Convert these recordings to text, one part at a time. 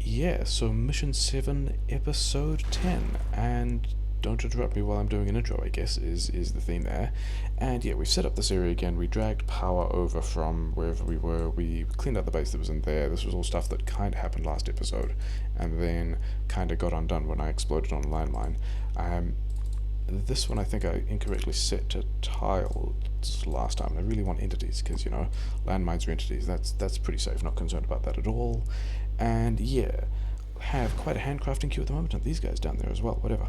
Yeah, so Mission 7, Episode 10, and don't interrupt me while I'm doing an intro, I guess, is the theme there. And yeah, we've set up this area again, we dragged power over from wherever we were, we cleaned out the base that was in there. This was all stuff that kind of happened last episode, and then kind of got undone when I exploded on a landmine. This one I think I incorrectly set to tiles last time, and I really want entities, because, you know, landmines are entities, that's pretty safe, not concerned about that at all. And yeah, have quite a handcrafting queue at the moment, and these guys down there as well, whatever.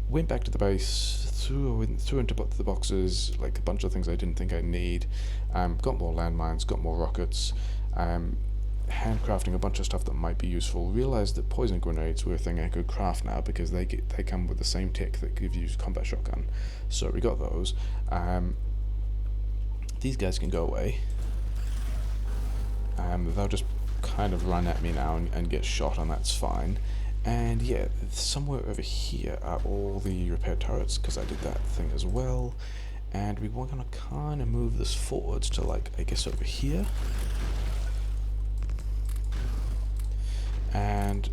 Went back to the base, threw into the boxes, like a bunch of things I didn't think I'd need, got more landmines, got more rockets, handcrafting a bunch of stuff that might be useful. Realized that poison grenades were a thing I could craft now because they come with the same tech that gives you combat shotgun. So we got those. These guys can go away. They'll just kind of run at me now and get shot, and that's fine. And yeah, somewhere over here are all the repair turrets, because I did that thing as well. And we were going to kind of move this forwards to, like, I guess over here. And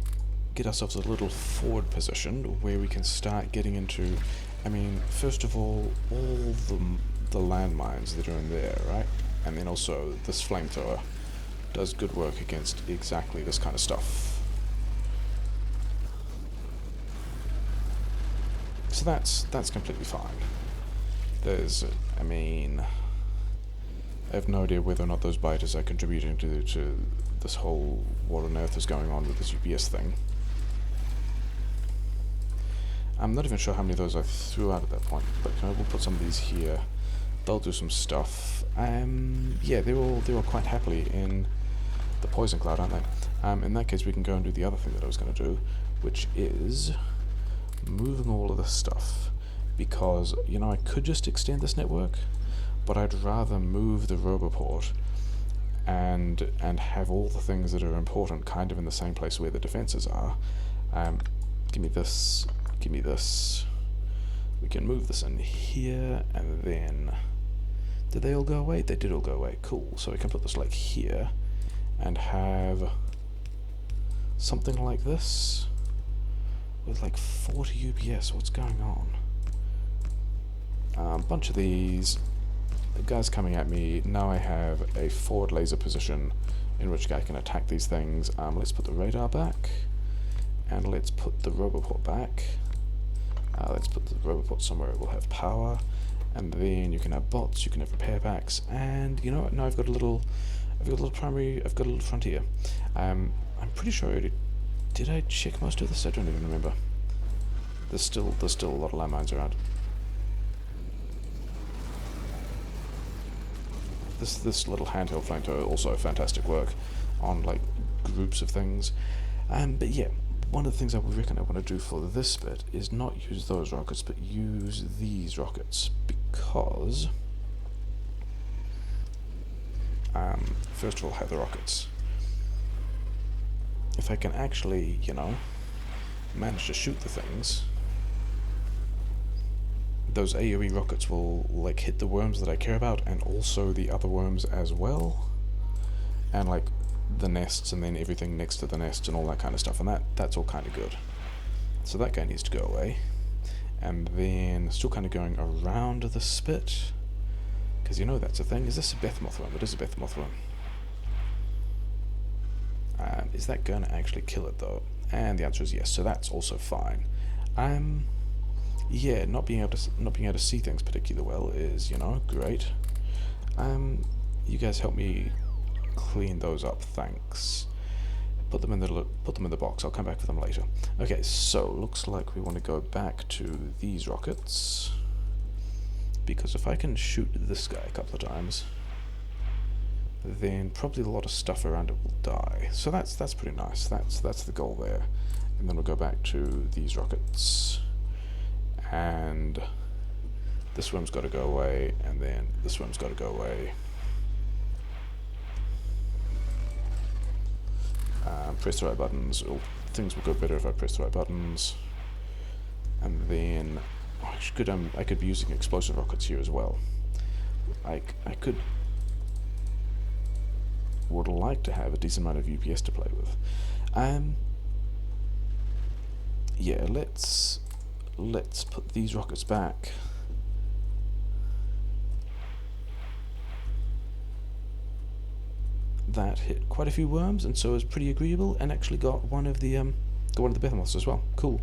get ourselves a little forward position where we can start getting into, I mean, first of all the landmines that are in there, right? And then also this flamethrower does good work against exactly this kind of stuff. So that's completely fine. There's, I mean, I have no idea whether or not those biters are contributing to this whole what on earth is going on with this UPS thing. I'm not even sure how many of those I threw out at that point, but you know, we'll put some of these here. They'll do some stuff. Yeah, they were quite happily in the poison cloud, aren't they? In that case, we can go and do the other thing that I was going to do, which is moving all of this stuff, because, you know, I could just extend this network, but I'd rather move the roboport and have all the things that are important kind of in the same place where the defenses are. Give me this, give me this. We can move this in here, and then did they all go away? They did all go away. Cool. So we can put this like here and have something like this with like 40 UPS. What's going on? A bunch of these. The guys coming at me. Now I have a forward laser position in which I can attack these things. Let's put the radar back, and let's put the roboport back. Let's put the roboport somewhere it will have power, and then you can have bots, you can have repair packs, and you know what? Now I've got a little frontier. I'm pretty sure did I check most of this? I don't even remember. There's still a lot of landmines around. This little handheld flamethrower also fantastic work on like groups of things. But yeah, one of the things I reckon I want to do for this bit is not use those rockets, but use these rockets, because first of all, have the rockets. If I can actually, you know, manage to shoot the things, those AoE rockets will like hit the worms that I care about, and also the other worms as well, and like the nests, and then everything next to the nests and all that kind of stuff, and that's all kind of good. So that guy needs to go away. And then still kind of going around the spit, because you know that's a thing. Is this a Behemoth worm? It is a Behemoth worm. Is that going to actually kill it though? And the answer is yes, so that's also fine. Yeah, not being able to see things particularly well is, you know, great. You guys help me clean those up, thanks. Put them in the box. I'll come back for them later. Okay, so looks like we want to go back to these rockets, because if I can shoot this guy a couple of times, then probably a lot of stuff around it will die. So that's pretty nice. That's the goal there. And then we'll go back to these rockets, and this worm's got to go away, and then this worm's got to go away. Press the right buttons. Oh, things will go better if I press the right buttons. And then I could be using explosive rockets here as well. I could would like to have a decent amount of UPS to play with. Yeah, let's put these rockets back. That hit quite a few worms, and so is pretty agreeable, and actually got one of the behemoths as well. Cool.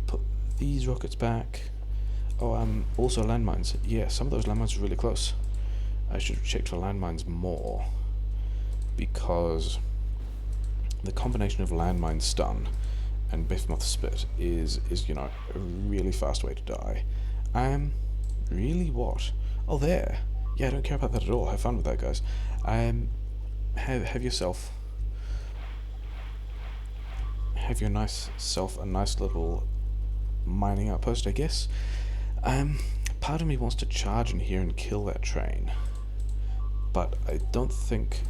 Put these rockets back. Oh, also landmines. Yeah, some of those landmines are really close. I should have checked for landmines more, because the combination of landmine stun and behemoth spit is you know, a really fast way to die. Really what? Oh, there. Yeah, I don't care about that at all. Have fun with that, guys. Have yourself a nice little mining outpost, I guess. Part of me wants to charge in here and kill that train, but I don't think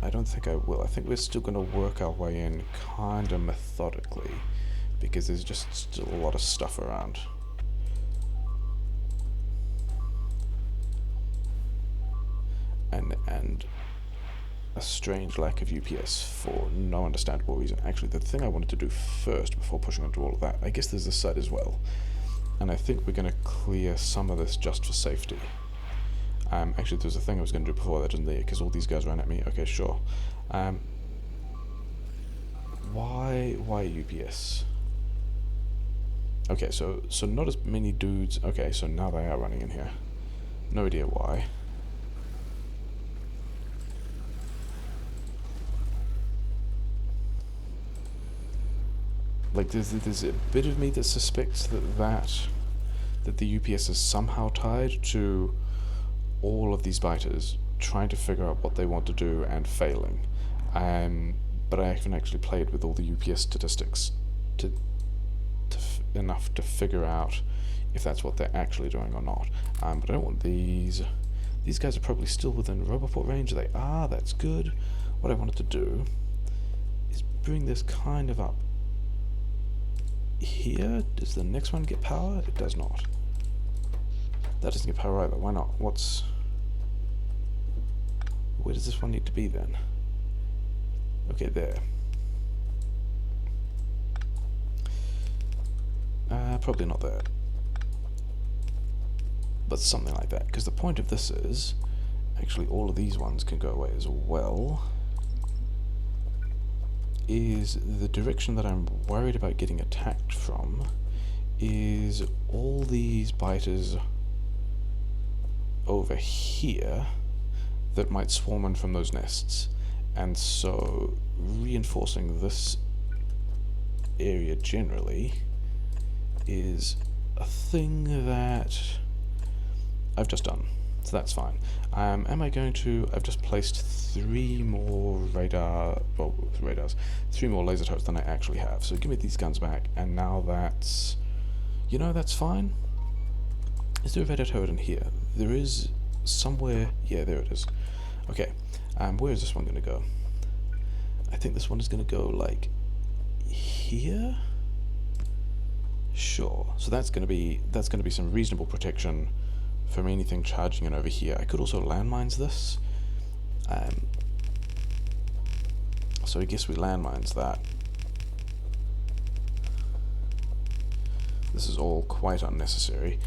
I will. I think we're still going to work our way in kind of methodically, because there's just still a lot of stuff around. And a strange lack of UPS for no understandable reason. Actually, the thing I wanted to do first, before pushing onto all of that, I guess there's this side as well, and I think we're going to clear some of this just for safety. Actually, there's a thing I was going to do before that isn't there, because all these guys ran at me. Okay, sure. Why UPS? Okay, so not as many dudes. Okay, so now they are running in here. No idea why. Like, there's a bit of me that suspects that the UPS is somehow tied to all of these biters trying to figure out what they want to do and failing. But I haven't actually played with all the UPS statistics enough to figure out if that's what they're actually doing or not. But I don't want these. These guys are probably still within Roboport range. They are. That's good. What I wanted to do is bring this kind of up here. Does the next one get power? It does not. That doesn't get power either. Why not? Where does this one need to be then? Okay, there. Probably not there. But something like that. Because the point of this is, actually all of these ones can go away as well, is the direction that I'm worried about getting attacked from is all these biters over here that might swarm in from those nests, and so reinforcing this area generally is a thing that I've just done, so that's fine. Am I going to... I've just placed 3 more radars, 3 more laser turrets than I actually have, so give me these guns back, and now that's... You know, that's fine. Is there a radar turret in here? There is somewhere... Yeah, there it is. Okay, where is this one going to go? I think this one is going to go, like, here? Sure. So that's going to be some reasonable protection from anything charging in over here. I could also landmines this. So I guess we landmines that. This is all quite unnecessary.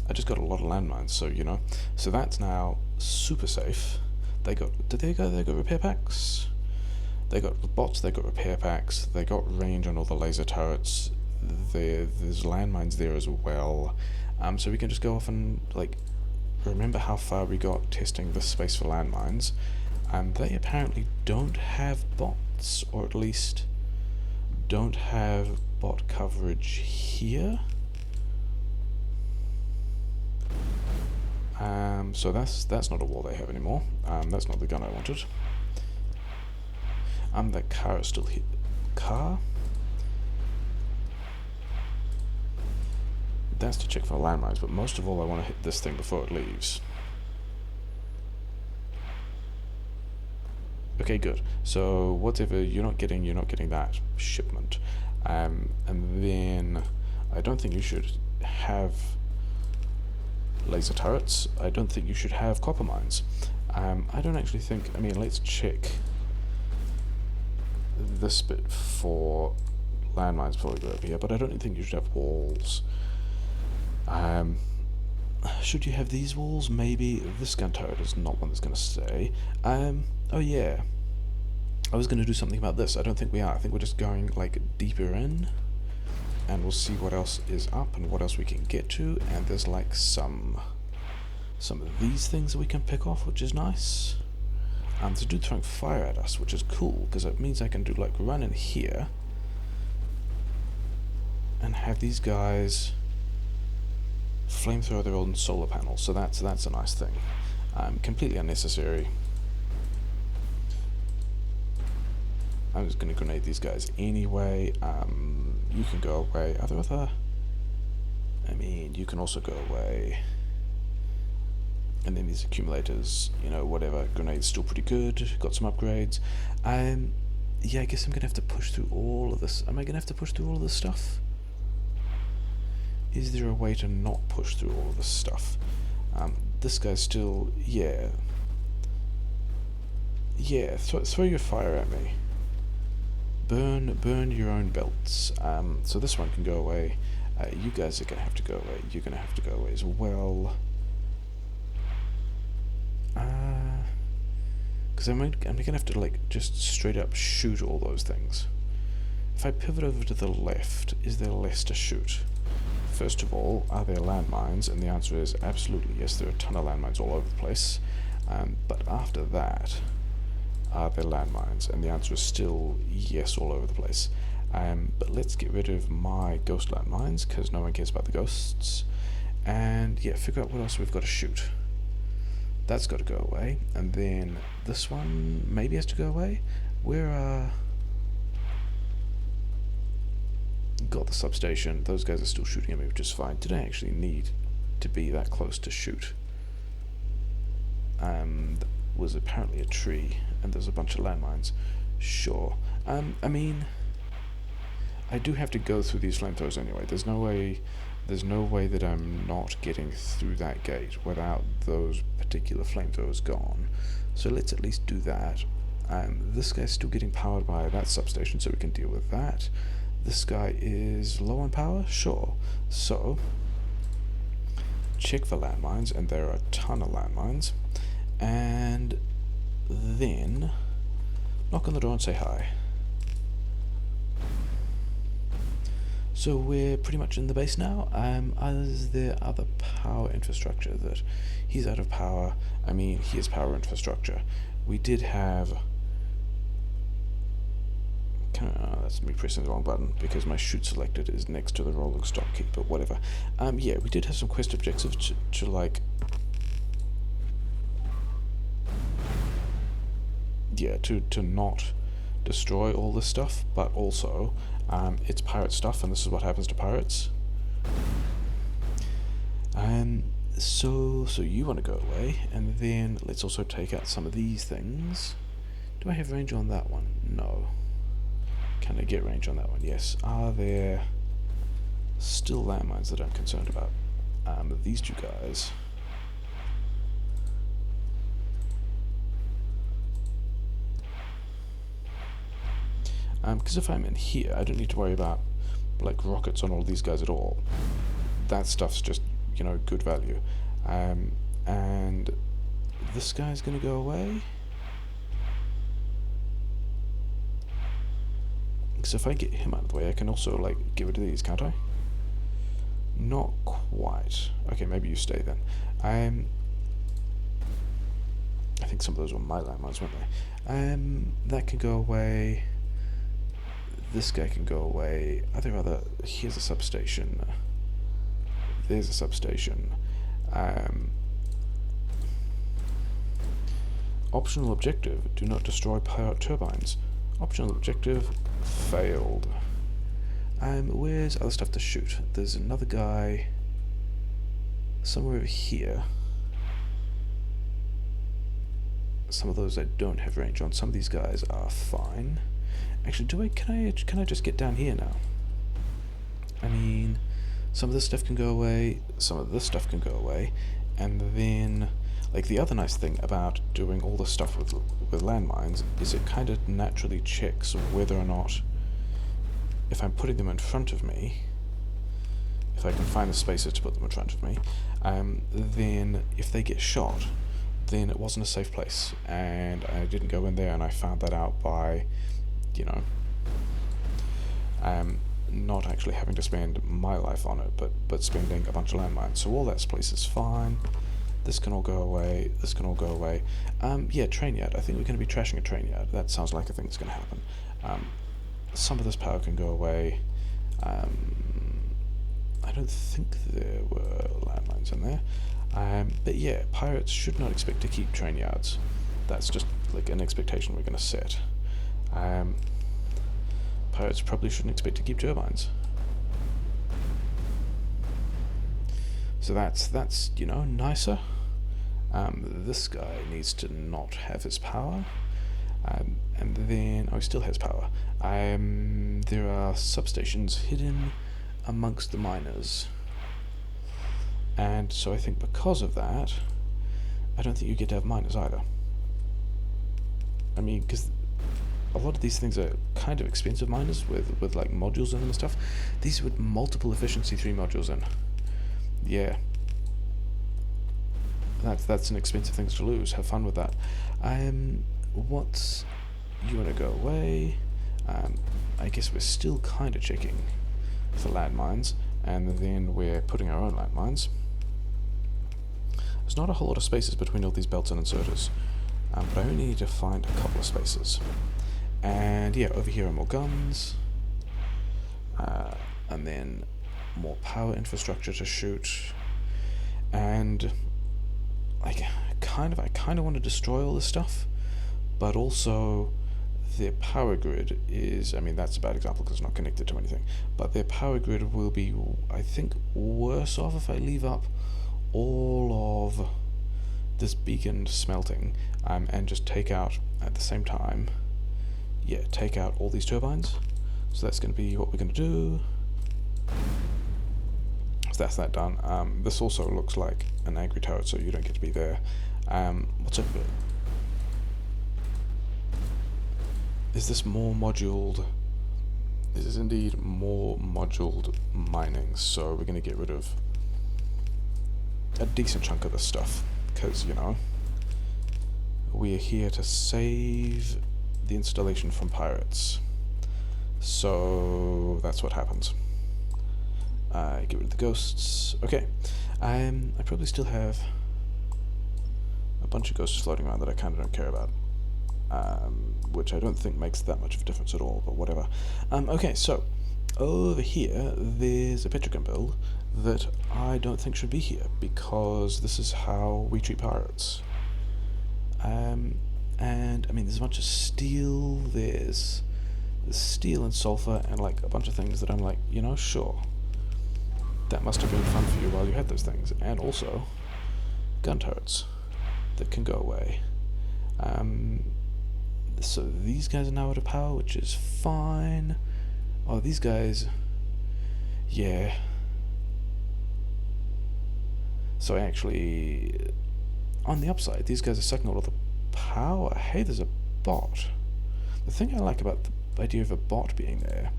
I just got a lot of landmines, so you know. So that's now super safe. They got repair packs. They got bots, they got repair packs, they got range on all the laser turrets. There's landmines there as well. So we can just go off and, like, remember how far we got testing this space for landmines. They apparently don't have bots, or at least don't have bot coverage here. So that's not a wall they have anymore. That's not the gun I wanted. That car is still here. Car? That's to check for landmines, but most of all I want to hit this thing before it leaves. Okay, good. So whatever you're not getting that shipment. And then I don't think you should have laser turrets. I don't think you should have copper mines. I don't actually think... I mean, let's check this bit for landmines before we go over here, but I don't think you should have walls. Should you have these walls? Maybe. This gun turret is not one that's going to stay. Oh yeah. I was going to do something about this. I don't think we are. I think we're just going, like, deeper in. And we'll see what else is up and what else we can get to. And there's, like, some of these things that we can pick off, which is nice. So do throwing fire at us, which is cool, because it means I can do, like, run in here. And have these guys flamethrower their own solar panels, so that's a nice thing. Completely unnecessary. I'm just going to grenade these guys anyway. You can go away. Are there other... I mean, you can also go away. And then these accumulators, you know, whatever. Grenades still pretty good. Got some upgrades. Yeah, I guess I'm going to have to push through all of this. Am I going to have to push through all of this stuff? Is there a way to not push through all of this stuff? This guy's still... Yeah. Yeah, throw your fire at me. Burn your own belts. So this one can go away. You guys are going to have to go away. You're going to have to go away as well. Because I'm going to have to, like, just straight up shoot all those things. If I pivot over to the left, is there less to shoot? First of all, are there landmines? And the answer is absolutely yes, there are a ton of landmines all over the place. But after that, are there landmines? And the answer is still yes, all over the place. But let's get rid of my ghost landmines, because no one cares about the ghosts. And yeah, figure out what else we've got to shoot. That's got to go away. And then this one maybe has to go away. Where got the substation. Those guys are still shooting at me, which is fine. Did I actually need to be that close to shoot? That was apparently a tree, and there's a bunch of landmines. Sure. I mean, I do have to go through these flamethrowers anyway. There's no way that I'm not getting through that gate without those particular flamethrowers gone. So let's at least do that. This guy's still getting powered by that substation, so we can deal with that. This guy is low on power? Sure. So, check for landmines, and there are a ton of landmines. And then, knock on the door and say hi. So we're pretty much in the base now. Is there other power infrastructure that he's out of power? I mean, he has power infrastructure. We did have... that's me pressing the wrong button because my shoot selected is next to the rolling stock key, but whatever. Yeah, we did have some quest objectives to like... Yeah, to not destroy all this stuff, but also it's pirate stuff, and this is what happens to pirates. So you want to go away, and then let's also take out some of these things. Do I have range on that one? No. Can I get range on that one? Yes. Are there still landmines that I'm concerned about? These two guys. Because if I'm in here, I don't need to worry about like rockets on all these guys at all. That stuff's just, you know, good value. And this guy's gonna go away. Because if I get him out of the way, I can also like get rid of these, can't I? Not quite. Okay, maybe you stay then. I think some of those were my landmines, weren't they? That can go away. This guy can go away. Are there other... Here's a substation. There's a substation. Optional objective. Do not destroy power turbines. Optional objective failed. Where's other stuff to shoot? There's another guy somewhere over here. Some of those I don't have range on. Some of these guys are fine. Actually, can I just get down here now? I mean, some of this stuff can go away, some of this stuff can go away, and then Like, the other nice thing about doing all this stuff with landmines is it kind of naturally checks whether or not, if I'm putting them in front of me, if I can find the spaces to put them in front of me, then if they get shot, then it wasn't a safe place, and I didn't go in there, and I found that out by, you know, not actually having to spend my life on it, but spending a bunch of landmines. So all that place is fine. This can all go away. This can all go away. Yeah, train yard. I think we're going to be trashing a train yard. That sounds like a thing that's going to happen. Some of this power can go away. I don't think there were landmines in there. But yeah, pirates should not expect to keep train yards. That's just like an expectation we're going to set. Pirates probably shouldn't expect to keep turbines. So that's you know, nicer. This guy needs to not have his power. And then, oh, he still has power. There are substations hidden amongst the miners. And so I think because of that, I don't think you get to have miners either. I mean, because a lot of these things are kind of expensive miners with like modules in them and stuff. These with multiple efficiency 3 modules in. Yeah. That's an expensive thing to lose. Have fun with that. What, you want to go away? I guess we're still kind of checking for landmines, and then we're putting our own landmines. There's not a whole lot of spaces between all these belts and inserters, but I only need to find a couple of spaces. And yeah, over here are more guns, and then more power infrastructure to shoot, and I kind of want to destroy all this stuff, but also their power grid is, I mean, that's a bad example because it's not connected to anything, but their power grid will be, I think, worse off if I leave up all of this beacon smelting, and just take out, at the same time, yeah, take out all these turbines. So that's going to be what we're going to do. So that's that done. This also looks like an angry turret, so you don't get to be there. What's up with it? Is this more moduled? This is indeed more moduled mining, so we're going to get rid of a decent chunk of this stuff, because, you know, we're here to save the installation from pirates. So that's what happens. Get rid of the ghosts. Okay. I probably still have a bunch of ghosts floating around that I kind of don't care about. Which I don't think makes that much of a difference at all, but whatever. Okay, so over here there's a Petrican build that I don't think should be here, because this is how we treat pirates. And I mean, there's a bunch of steel, there's steel and sulfur and like a bunch of things that I'm like, you know, sure, that must have been fun for you while you had those things. And also gun turrets that can go away. So these guys are now out of power, which is fine. Oh, these guys, yeah. So actually, on the upside, these guys are sucking all of the power. Hey, there's a bot. The thing I like about the idea of a bot being there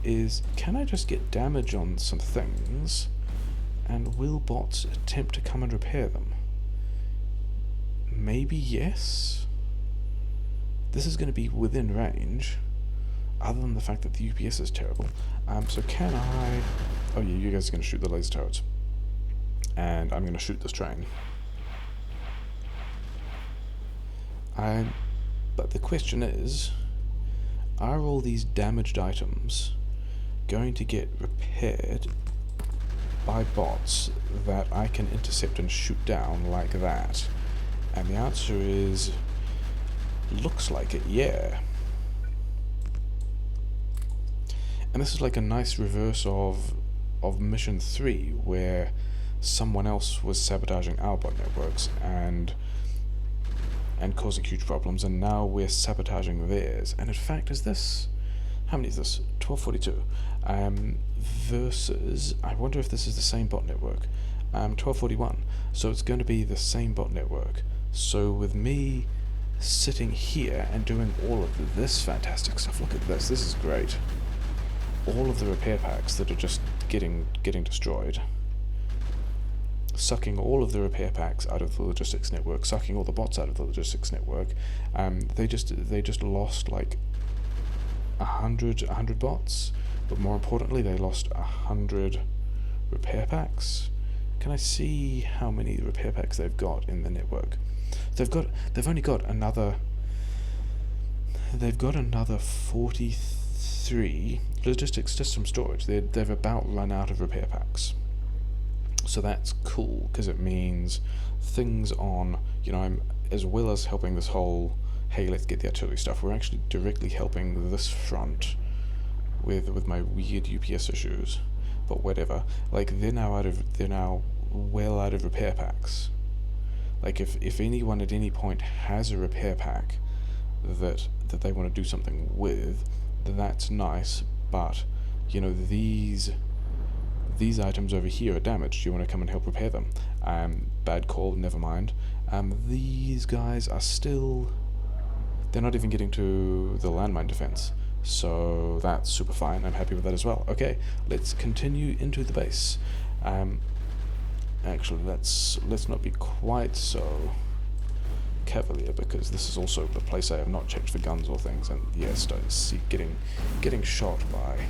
is, can I just get damage on some things, and will bots attempt to come and repair them? Maybe yes. This is going to be within range, other than the fact that the UPS is terrible. So can I... Oh yeah, you guys are going to shoot the laser turrets. And I'm going to shoot this train. But the question is, are all these damaged items going to get repaired by bots that I can intercept and shoot down like that? And the answer is, looks like it, yeah. And this is like a nice reverse of Mission 3, where someone else was sabotaging our bot networks and causing huge problems, and now we're sabotaging theirs. And in fact, is this... How many is this? 1242. Versus... I wonder if this is the same bot network. 1241. So it's going to be the same bot network. So with me sitting here and doing all of this fantastic stuff, look at this, this is great. All of the repair packs that are just getting destroyed, sucking all of the repair packs out of the logistics network, sucking all the bots out of the logistics network. They just lost like 100 bots, but more importantly, they lost 100 repair packs. Can I see how many repair packs they've got in the network? They've only got another. They've got another 43 logistics system storage. They've about run out of repair packs. So that's cool, because it means things on, I'm, as well as helping this whole, hey, let's get the artillery stuff, we're actually directly helping this front with my weird UPS issues. But whatever, like they're now well out of repair packs. Like if anyone at any point has a repair pack that they want to do something with, that's nice, but these items over here are damaged. You want to come and help repair them. Bad call, never mind. These guys are still, they're not even getting to the landmine defense. So that's super fine. I'm happy with that as well. Okay, let's continue into the base. Actually, let's not be quite so cavalier, because this is also the place I have not checked for guns or things, and yes, starting to see getting shot by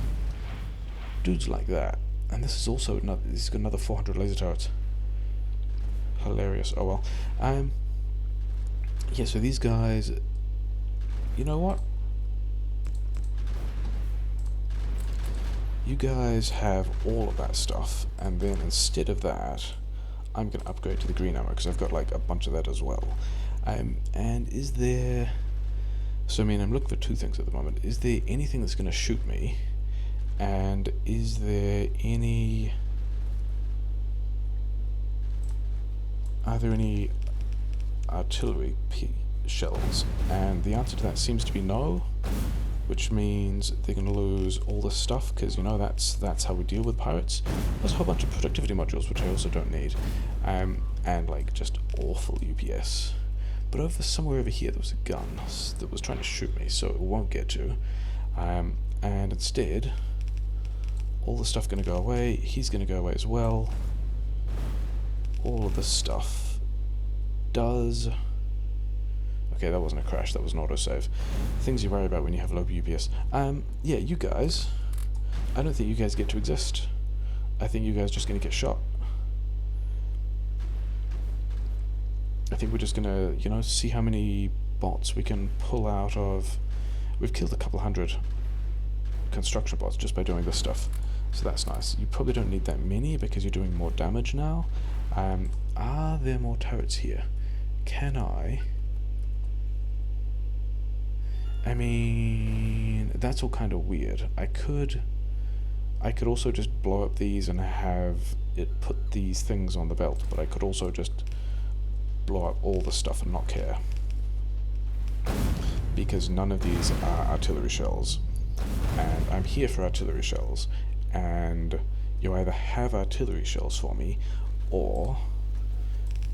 dudes like that. And this is also another. He's got another 400 laser turrets. Hilarious. Oh well. Yeah. So these guys. You know what? You guys have all of that stuff, and then instead of that, I'm going to upgrade to the green ammo, because I've got like a bunch of that as well. And is there... So I mean, I'm looking for two things at the moment. Is there anything that's going to shoot me? And is there any... Are there any artillery shells? And the answer to that seems to be no. Which means they're going to lose all this stuff, because that's how we deal with pirates. There's a whole bunch of productivity modules, which I also don't need, and like just awful UPS. But somewhere over here there was a gun that was trying to shoot me, so it won't get to. And instead, all the stuff going to go away. He's going to go away as well. All of this stuff does. Okay, that wasn't a crash, that was an autosave. Things you worry about when you have low UPS. Yeah, you guys, I don't think you guys get to exist. I think you guys are just going to get shot. I think we're just going to, see how many bots we can pull out of... We've killed a couple hundred construction bots just by doing this stuff. So that's nice. You probably don't need that many because you're doing more damage now. Are there more turrets here? Can I mean, that's all kind of weird. I could also just blow up these and have it put these things on the belt, but I could also just blow up all the stuff and not care. Because none of these are artillery shells. And I'm here for artillery shells. And you either have artillery shells for me, or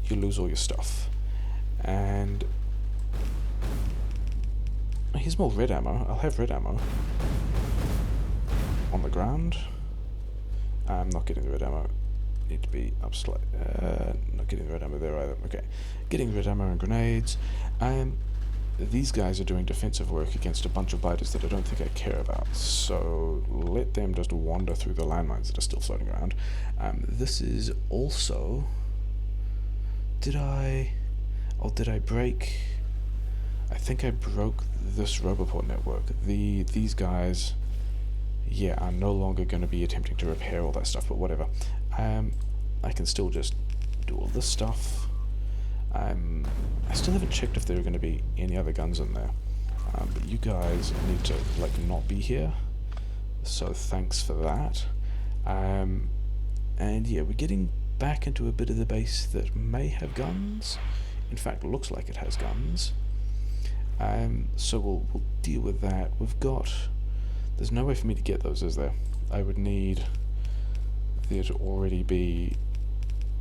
you lose all your stuff. And here's more red ammo. I'll have red ammo. On the ground. I'm not getting the red ammo. Need to be up slightly. Not getting the red ammo there either. Okay. Getting red ammo and grenades. These guys are doing defensive work against a bunch of biters that I don't think I care about. So let them just wander through the landmines that are still floating around. This is also... Did I break... I think I broke this Roboport network. These guys, yeah, are no longer going to be attempting to repair all that stuff, but whatever. I can still just do all this stuff. I still haven't checked if there are going to be any other guns in there. But you guys need to, like, not be here. So thanks for that. And yeah, we're getting back into a bit of the base that may have guns. In fact, looks like it has guns. So we'll deal with that. We've got... There's no way for me to get those, is there? I would need there to already be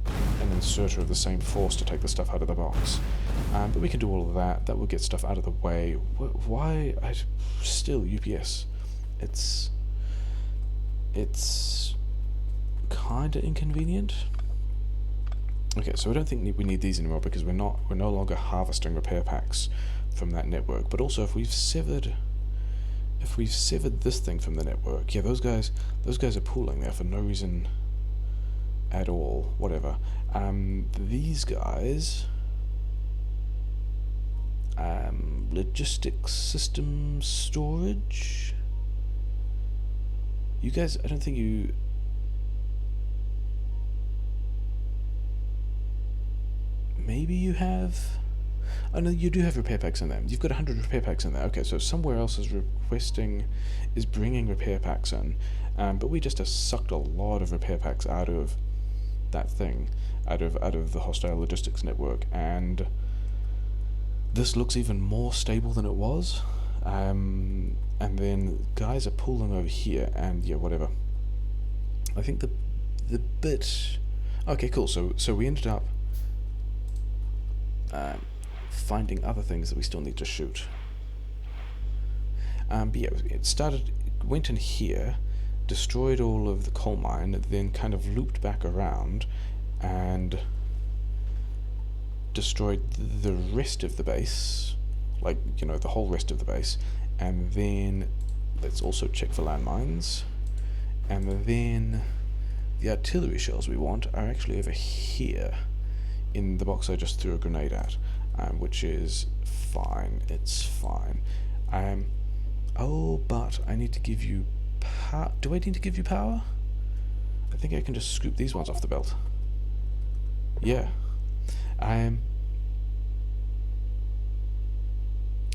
an inserter of the same force to take the stuff out of the box. But we can do all of that. That will get stuff out of the way. Why? Still, UPS. It's kind of inconvenient. Okay, so I don't think we need these anymore because we're no longer harvesting repair packs from that network. But also, if we've severed this thing from the network, yeah, those guys are pooling there for no reason at all. Whatever. These guys, logistics system storage. You guys, I don't think you. Maybe you have. Oh no, you do have repair packs in there. You've got 100 repair packs in there. Okay, so somewhere else is bringing repair packs in, but we just have sucked a lot of repair packs out of that thing, out of the hostile logistics network, and this looks even more stable than it was. And then guys are pulling over here, and yeah, whatever. I think the bit. Okay, cool. So we ended up finding other things that we still need to shoot. But yeah, went in here, destroyed all of the coal mine, then kind of looped back around and destroyed the rest of the base, like, you know, the whole rest of the base. And then let's also check for landmines. And then the artillery shells we want are actually over here in the box I just threw a grenade at, which is fine. It's fine. Oh, but I need to give you power. Do I need to give you power? I think I can just scoop these ones off the belt. Yeah.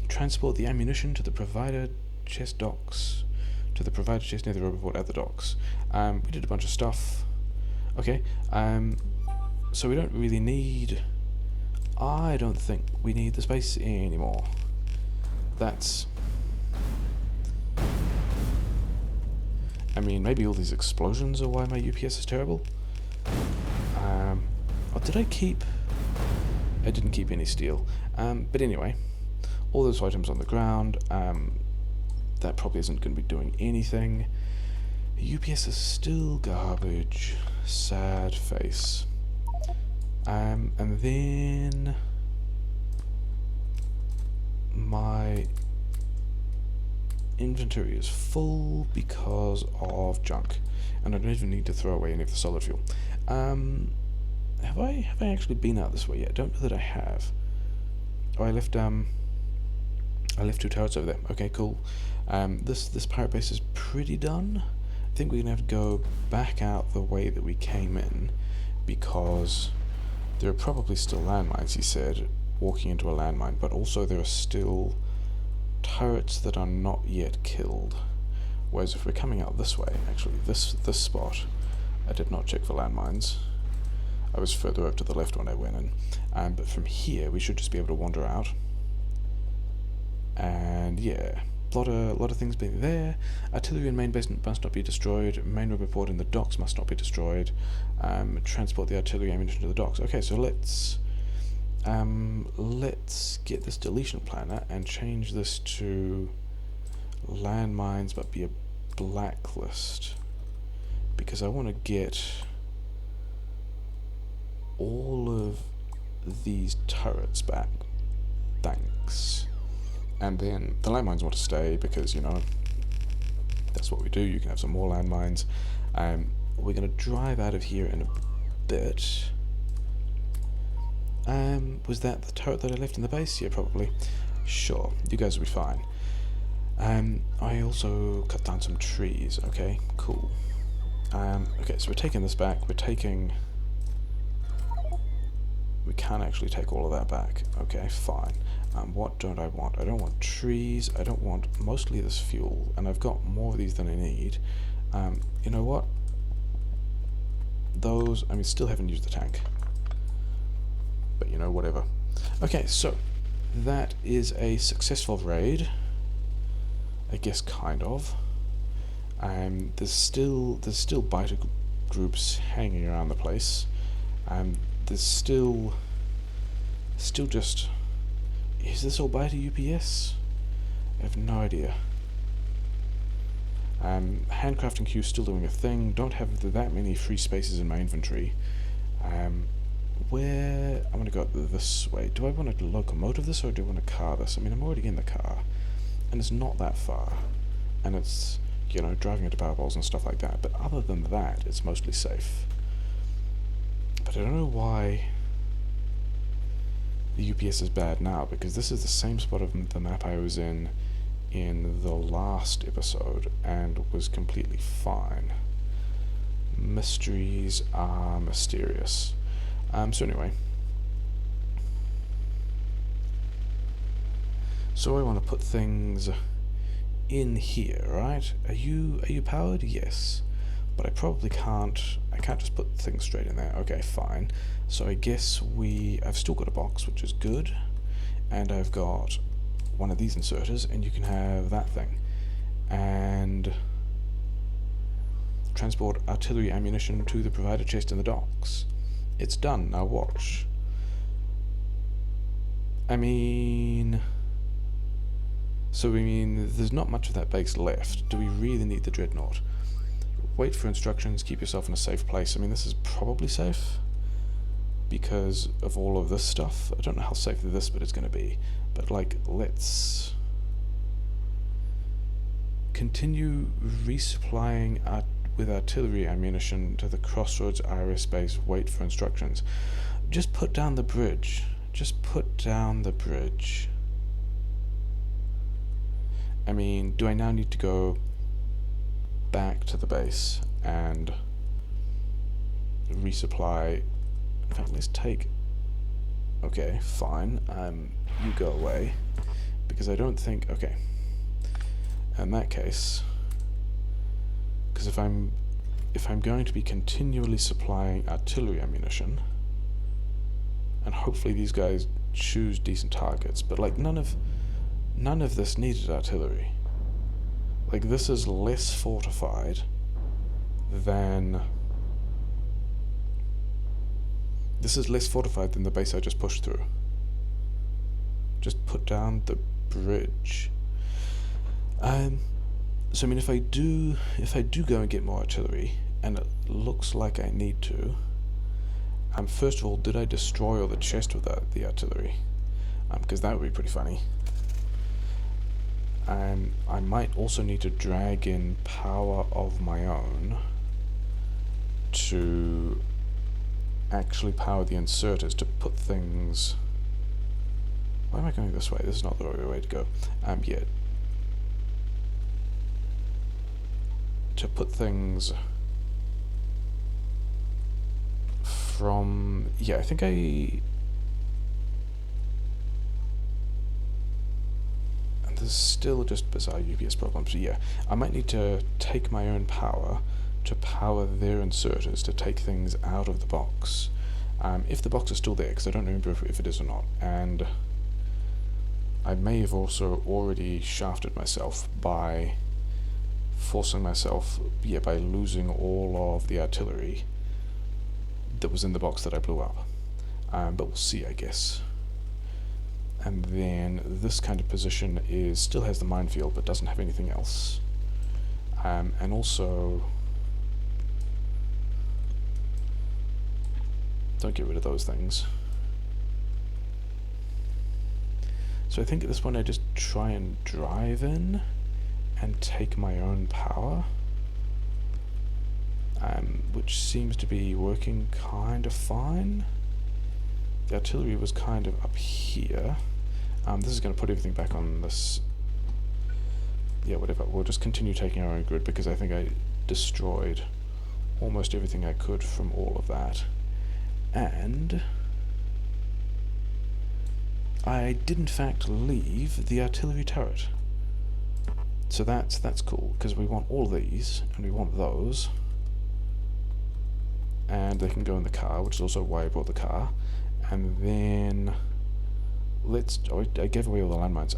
Transport the ammunition to the provider chest docks. To the provider chest near the robot at the docks. We did a bunch of stuff. Okay. So we don't really need. I don't think we need the space anymore. That's. I mean, maybe all these explosions are why my UPS is terrible. Oh, did I keep? I didn't keep any steel. But anyway, all those items on the ground. That probably isn't going to be doing anything. UPS is still garbage. Sad face. And then my inventory is full because of junk, and I don't even need to throw away any of the solid fuel. Have I actually been out this way yet? I don't know that I have. Oh, I left 2 turrets over there. Okay, cool. This pirate base is pretty done. I think we're gonna have to go back out the way that we came in, because there are probably still landmines, he said, walking into a landmine, but also there are still turrets that are not yet killed. Whereas if we're coming out this way, actually, this spot, I did not check for landmines. I was further up to the left when I went in. But from here, we should just be able to wander out. And yeah, a lot of things being there. Artillery and main base must not be destroyed. Main report in the docks must not be destroyed. Transport the artillery ammunition to the docks. Okay, so let's get this deletion planner and change this to landmines, but be a blacklist, because I want to get all of these turrets back. Thanks. And then the landmines want to stay because, you know, that's what we do. You can have some more landmines. We're going to drive out of here in a bit. Was that the turret that I left in the base? Yeah, probably. Sure, you guys will be fine. I also cut down some trees. Okay, cool. Okay, so we're taking this back. We can actually take all of that back. Okay, fine. What don't I want? I don't want trees. I don't want mostly this fuel, and I've got more of these than I need. You know what? Those, I mean, still haven't used the tank. But, you know, whatever. Okay, so that is a successful raid. I guess, kind of. There's still biter groups hanging around the place. There's still just... Is this all by to UPS? I have no idea. Handcrafting queue still doing a thing. Don't have that many free spaces in my inventory. Where... I want to go this way. Do I want to locomotive this or do I want to car this? I mean, I'm already in the car. And it's not that far. And it's, you know, driving into power poles and stuff like that. But other than that, it's mostly safe. But I don't know why the UPS is bad now, because this is the same spot of the map I was in the last episode and was completely fine. Mysteries are mysterious. So anyway. So I want to put things in here, right? Are you powered? Yes. But I probably can't just put things straight in there. Okay, fine. So I guess I've still got a box, which is good. And I've got one of these inserters, and you can have that thing. And transport artillery ammunition to the provided chest in the docks. It's done. Now watch. I mean... So, there's not much of that base left. Do we really need the Dreadnought? Wait for instructions, keep yourself in a safe place. I mean, this is probably safe because of all of this stuff. I don't know how safe this bit is going to be, but, like, let's continue resupplying with artillery ammunition to the Crossroads IRS base. Wait for instructions. Just put down the bridge. Just put down the bridge. I mean, do I now need to go back to the base and resupply? In fact, let's take... Okay, fine. You go away. Because I don't think... Okay. In that case... Because if I'm going to be continually supplying artillery ammunition, and hopefully these guys choose decent targets, but like none of this needed artillery. Like, this is less fortified than... This is less fortified than the base I just pushed through. Just put down the bridge. So I mean, if I do go and get more artillery, and it looks like I need to, first of all, did I destroy all the chest with the artillery? Because that would be pretty funny. I might also need to drag in power of my own to actually power the inserters to put things... Why am I going this way? This is not the right way to go. Yeah. To put things from... Yeah, I think there's still just bizarre UPS problems. So yeah, I might need to take my own power to power their inserters to take things out of the box. If the box is still there, because I don't remember if it is or not. And I may have also already shafted myself by forcing myself, by losing all of the artillery that was in the box that I blew up. But we'll see, I guess. And then this kind of position still has the minefield but doesn't have anything else. And also, don't get rid of those things. So I think at this point I just try and drive in and take my own power, which seems to be working kind of fine. The artillery was kind of up here. This is going to put everything back on this. Yeah, whatever. We'll just continue taking our own grid because I think I destroyed almost everything I could from all of that. And I did in fact leave the artillery turret. So that's cool, because we want all these, and we want those. And they can go in the car, which is also why I bought the car. And then I gave away all the landmines.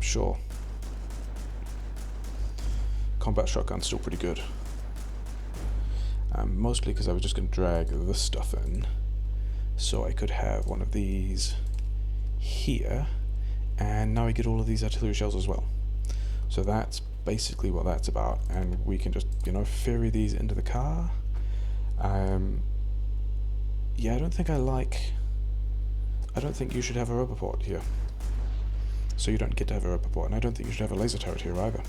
Sure. Combat shotgun's still pretty good. mostly because I was just going to drag this stuff in, so I could have one of these here, and now I get all of these artillery shells as well. So that's basically what that's about, and we can just, you know, ferry these into the car. Yeah, I don't think you should have a rubber port here. So you don't get to have a rubber port, and I don't think you should have a laser turret here either.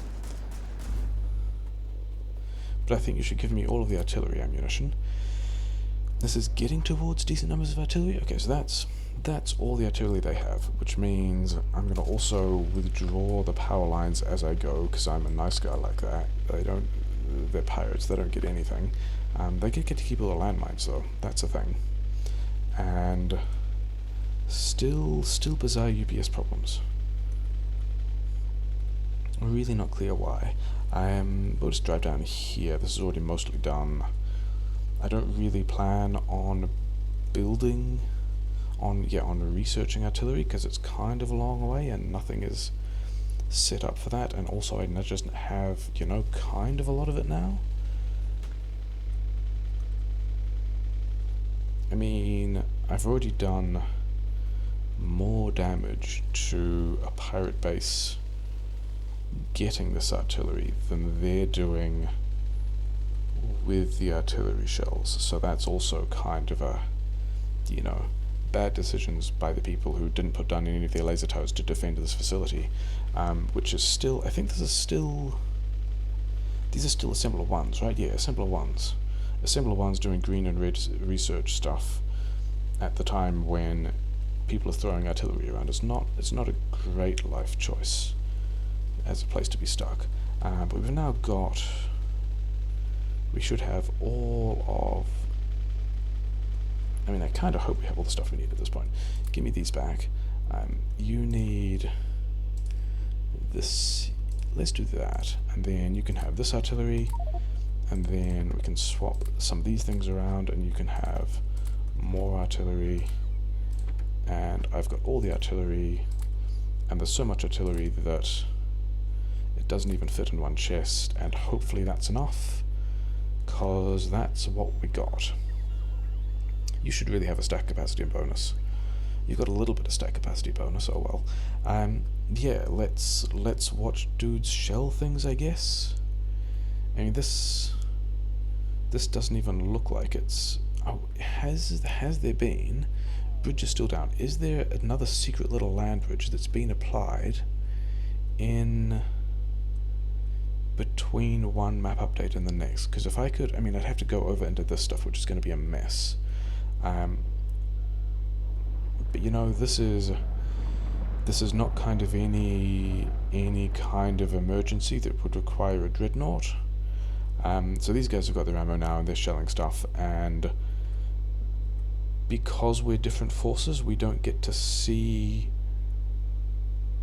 But I think you should give me all of the artillery ammunition. This is getting towards decent numbers of artillery. Okay, so that's all the artillery they have, which means I'm going to also withdraw the power lines as I go, because I'm a nice guy like that. They're pirates, they don't get anything. They get to keep all the landmines though, that's a thing. And still bizarre UPS problems. Really not clear why. We'll just drive down here. This is already mostly done. I don't really plan on building, on researching artillery, because it's kind of a long way and nothing is set up for that, and also I just have, you know, kind of a lot of it now. I mean, I've already done more damage to a pirate base getting this artillery than they're doing with the artillery shells, so that's also kind of a, you know, bad decisions by the people who didn't put down any of their laser towers to defend this facility, which is still, I think these are still assembler ones, right? Yeah, assembler ones doing green and red research stuff at the time when people are throwing artillery around. It's not a great life choice as a place to be stuck, but we've now got, we should have all of, I mean, I kind of hope we have all the stuff we need at this point. Give me these back. You need this, let's do that, and then you can have this artillery, and then we can swap some of these things around, and you can have more artillery, and I've got all the artillery, and there's so much artillery that it doesn't even fit in one chest, and hopefully that's enough, cause that's what we got. You should really have a stack capacity bonus. You've got a little bit of stack capacity bonus, oh well. Yeah, let's watch dudes shell things, I guess. I mean, this doesn't even look like it's, oh, has there been, bridge is still down, is there another secret little land bridge that's been applied in between one map update and the next? Because if I could, I mean, I'd have to go over into this stuff, which is going to be a mess. But you know, this is not kind of any kind of emergency that would require a Dreadnought. So these guys have got their ammo now and they're shelling stuff, and because we're different forces, we don't get to see,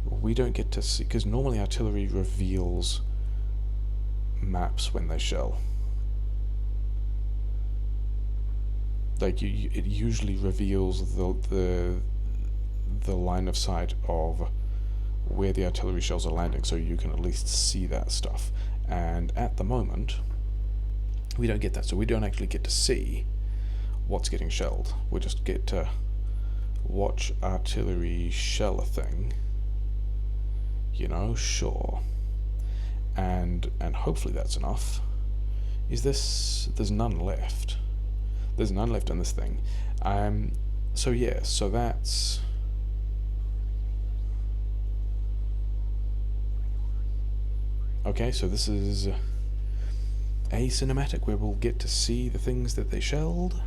because normally artillery reveals maps when they shell. Like, it usually reveals the line of sight of where the artillery shells are landing, so you can at least see that stuff. And at the moment, we don't get that, so we don't actually get to see what's getting shelled. We just get to watch artillery shell a thing, you know, sure. And hopefully that's enough. There's none left. There's none left on this thing. So yeah, so that's... Okay, so this is a cinematic where we'll get to see the things that they shelled,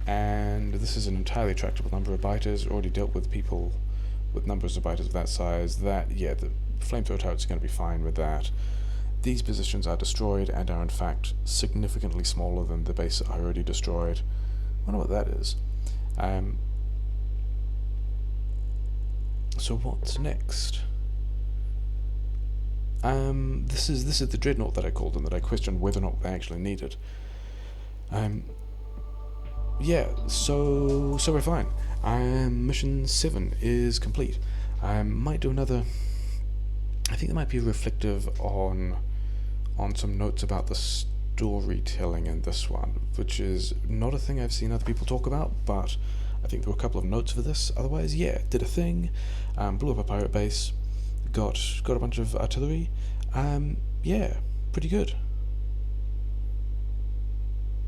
and this is an entirely tractable number of biters. Already dealt with people with numbers of biters of that size. That, yeah, the flamethrower turrets are going to be fine with that. These positions are destroyed and are in fact significantly smaller than the base I already destroyed. I wonder what that is. So what's next? This is the Dreadnought that I called and that I questioned whether or not they actually needed. Yeah, so we're fine. Mission 7 is complete. Might do another. I think there might be reflective on some notes about the storytelling in this one, which is not a thing I've seen other people talk about, but I think there were a couple of notes for this. Otherwise, yeah, did a thing, blew up a pirate base, got a bunch of artillery. Yeah, pretty good.